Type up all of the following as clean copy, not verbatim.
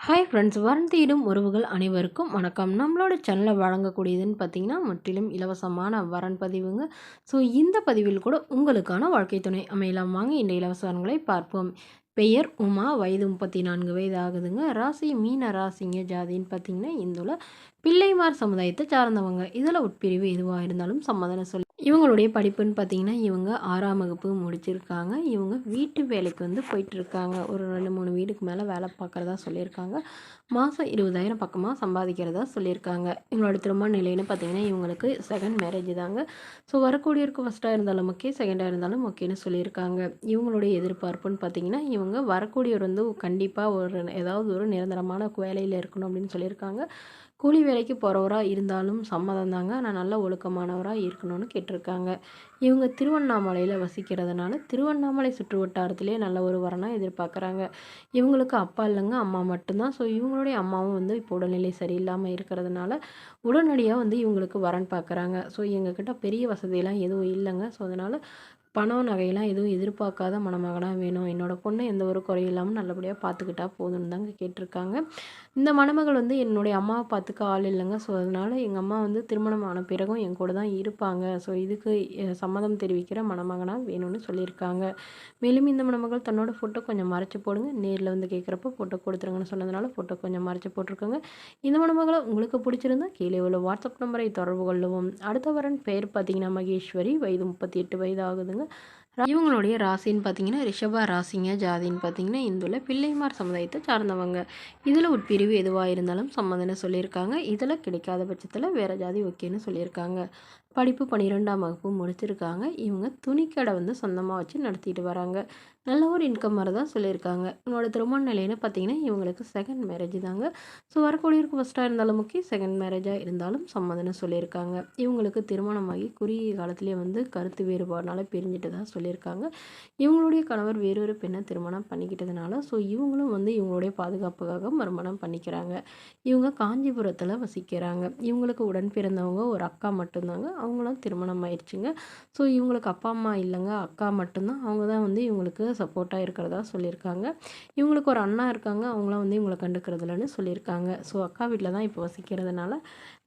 Hi friends, வரன் தேடும் உறவுகள் அனைவருக்கும் வணக்கம். நம்மளோட சேனலில் வழங்கக்கூடியதுன்னு பார்த்தீங்கன்னா முற்றிலும் இலவசமான வரன் பதிவுங்க. ஸோ இந்த பதிவில் கூட உங்களுக்கான வாழ்க்கை துணை அமையலாம். வாங்க இந்த இலவச வரன்களை பார்ப்போம். பெயர் உமா, வயது 34 வயது ஆகுதுங்க. ராசி மீன ராசிங்க. ஜாதின்னு பார்த்தீங்கன்னா இந்துல பிள்ளைமார் சமுதாயத்தை சார்ந்தவங்க. இதில் உட்பிரிவு எதுவாக இருந்தாலும் சம்மதம் சொல்லி இவங்களுடைய படிப்புன்னு பார்த்தீங்கன்னா இவங்க 6ஆம் வகுப்பு முடிச்சிருக்காங்க. இவங்க வீட்டு வேலைக்கு போயிட்டுருக்காங்க. ஒரு 2-3 வீடுக்கு மேலே வேலை பார்க்குறதா சொல்லியிருக்காங்க. மாதம் 20,000 பக்கமாக சம்பாதிக்கிறதா சொல்லியிருக்காங்க. இவங்களோட திருமண நிலைன்னு பார்த்தீங்கன்னா இவங்களுக்கு செகண்ட் மேரேஜ் தாங்க. ஸோ வரக்கூடியவருக்கு ஃபஸ்ட்டாக இருந்தாலும் ஓகே, செகண்டாக இருந்தாலும் ஓகேன்னு சொல்லியிருக்காங்க. இவங்களுடைய எதிர்பார்ப்புன்னு பார்த்தீங்கன்னா இவங்க வரக்கூடியவர் கண்டிப்பாக ஏதாவது ஒரு நிரந்தரமான வேலையில் இருக்கணும் அப்படின்னு சொல்லியிருக்காங்க. கூலி வேலைக்கு போகிறவராக இருந்தாலும் சம்மதம் தாங்க. ஆனால் நல்ல ஒழுக்கமானவராக இருக்கணும்னு கேட்டிருக்காங்க. இவங்க திருவண்ணாமலையில் வசிக்கிறதுனால திருவண்ணாமலை சுற்று வட்டாரத்திலே நல்ல ஒரு வரனாக எதிர்பார்க்குறாங்க. இவங்களுக்கு அப்பா இல்லைங்க, அம்மா மட்டும்தான். ஸோ இவங்களுடைய அம்மாவும் இப்போ உடல்நிலை சரியில்லாமல் இருக்கிறதுனால உடனடியாக இவங்களுக்கு வரன் பார்க்குறாங்க. ஸோ எங்ககிட்ட பெரிய வசதியெல்லாம் எதுவும் இல்லைங்க. ஸோ அதனால் பணம் நகையெல்லாம் எதுவும் எதிர்பார்க்காத மணமகனாக வேணும். என்னோடய பொண்ணை எந்த ஒரு குறையும் இல்லாமல் நல்லபடியாக பார்த்துக்கிட்டா போதும்னு தாங்க கேட்டிருக்காங்க. இந்த மணமகள் என்னுடைய அம்மாவை பார்த்துக்க ஆள் இல்லைங்க. ஸோ அதனால் எங்கள் அம்மா திருமணம் ஆன பிறகும் என் கூட தான் இருப்பாங்க. ஸோ இதுக்கு சம்மதம் தெரிவிக்கிற மணமகனாக வேணும்னு சொல்லியிருக்காங்க. மேலும் இந்த மணமகள் தன்னோட ஃபோட்டோ கொஞ்சம் மறைச்சி போடுங்க, நேரில் கேட்குறப்ப ஃபோட்டோ கொடுத்துருங்கன்னு சொன்னதுனால ஃபோட்டோ கொஞ்சம் மறைச்சி போட்டிருக்கோங்க. இந்த மணமகளை உங்களுக்கு பிடிச்சிருந்தா கீழே உள்ள வாட்ஸ்அப் நம்பரை தொடர்பு கொள்ளவும். அடுத்த வரன் பெயர் பார்த்தீங்கன்னா மகேஸ்வரி, வயது 38 வயது ஆகுதுங்க. இவங்களுடைய ராசின்னு பார்த்தீங்கன்னா ரிஷப ராசிங்க. ஜாதின்னு பார்த்தீங்கன்னா இந்துல பிள்ளைமார் சமுதாயத்தை சார்ந்தவங்க. இதில் உட்பிரிவு எதுவாக இருந்தாலும் சம்மதம்னு சொல்லியிருக்காங்க. இதில் கிடைக்காத பட்சத்தில் வேறு ஜாதி ஓகேன்னு சொல்லியிருக்காங்க. படிப்பு 12ஆம் வகுப்பு முடிச்சிருக்காங்க. இவங்க துணிக்கடை சொந்தமாக வச்சு நடத்திட்டு வராங்க. நல்ல ஒரு இன்கம் மாதிரி தான் சொல்லியிருக்காங்க. இவங்களோட திருமண நிலைன்னு பார்த்தீங்கன்னா இவங்களுக்கு செகண்ட் மேரேஜ் தாங்க. ஸோ வரக்கூடியவருக்கு ஃபஸ்ட்டாக இருந்தாலும் ஓகே, செகண்ட் மேரேஜாக இருந்தாலும் சம்மதம்னு சொல்லியிருக்காங்க. இவங்களுக்கு திருமணமாகி குறுகிய காலத்திலே கருத்து வேறுபாடுனால பிரிஞ்சுட்டு தான் சொல்லியிருக்காங்க. இவங்களுடைய கணவர் வேறொரு பெண்ணை திருமணம் பண்ணிக்கிட்டதுனால ஸோ இவங்களும் இவங்களுடைய பாதுகாப்புக்காக மறுமணம் பண்ணிக்கிறாங்க. இவங்க காஞ்சிபுரத்தில் வசிக்கிறாங்க. இவங்களுக்கு உடன் பிறந்தவங்க ஒரு அக்கா மட்டும்தாங்க. அவங்களும் திருமணம் ஆயிடுச்சுங்க. ஸோ இவங்களுக்கு அப்பா அம்மா இல்லைங்க, அக்கா மட்டும்தான். அவங்க தான் இவங்களுக்கு சப்போர்ட்டாக இருக்கிறதா சொல்லியிருக்காங்க. இவங்களுக்கு ஒரு அண்ணா இருக்காங்க. அவங்களாம் இவங்களை கண்டுக்கிறது இல்லைன்னு சொல்லியிருக்காங்க. ஸோ அக்கா வீட்டில் தான் இப்போ வசிக்கிறதுனால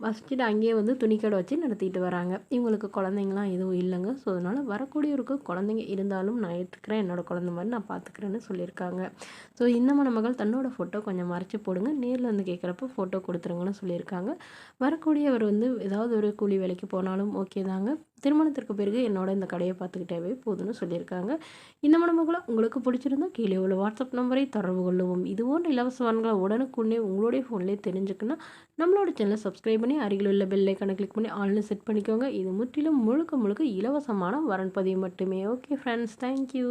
வசிச்சுட்டு அங்கேயே துணிக்கடை வச்சு நடத்திட்டு வராங்க. இவங்களுக்கு குழந்தைங்களாம் எதுவும் இல்லைங்க. ஸோ அதனால் வரக்கூடியவருக்கு குழந்தைங்க இருந்தாலும் நான் ஏற்றுக்கிறேன், என்னோடய குழந்தை மாதிரி நான் பார்த்துக்கிறேன்னு சொல்லியிருக்காங்க. ஸோ இந்த மணமகள் தன்னோட ஃபோட்டோ கொஞ்சம் மறைச்சி போடுங்க, நேரில் கேட்குறப்ப ஃபோட்டோ கொடுத்துருங்கன்னு சொல்லியிருக்காங்க. வரக்கூடியவர் ஏதாவது ஒரு கூலி வேலைக்கு போனாலும் ஓகே தாங்க. திருமணத்திற்கு பிறகு என்னோட இந்த கடையை பார்த்துக்கிட்டாவே போதும்னு சொல்லியிருக்காங்க. இந்த மணமகளை உங்களுக்கு பிடிச்சிருந்தா கீழே உள்ள வாட்ஸ்அப் நம்பரை தொடர்பு கொள்ளவும். இது போன்ற இலவச வரன்களை உடனுக்குடனே உங்களுடைய ஃபோன்லேயே தெரிஞ்சுக்கணும். நம்மளோட சேனலை சப்ஸ்கிரைப் பண்ணி அருகில் உள்ள பெல் ஐக்கானை கிளிக் பண்ணி ஆல்னு செட் பண்ணிக்கோங்க. இது முற்றிலும் முழுக்க முழுக்க இலவசமான வரன் பதிவு மட்டுமே. Okay friends, thank you.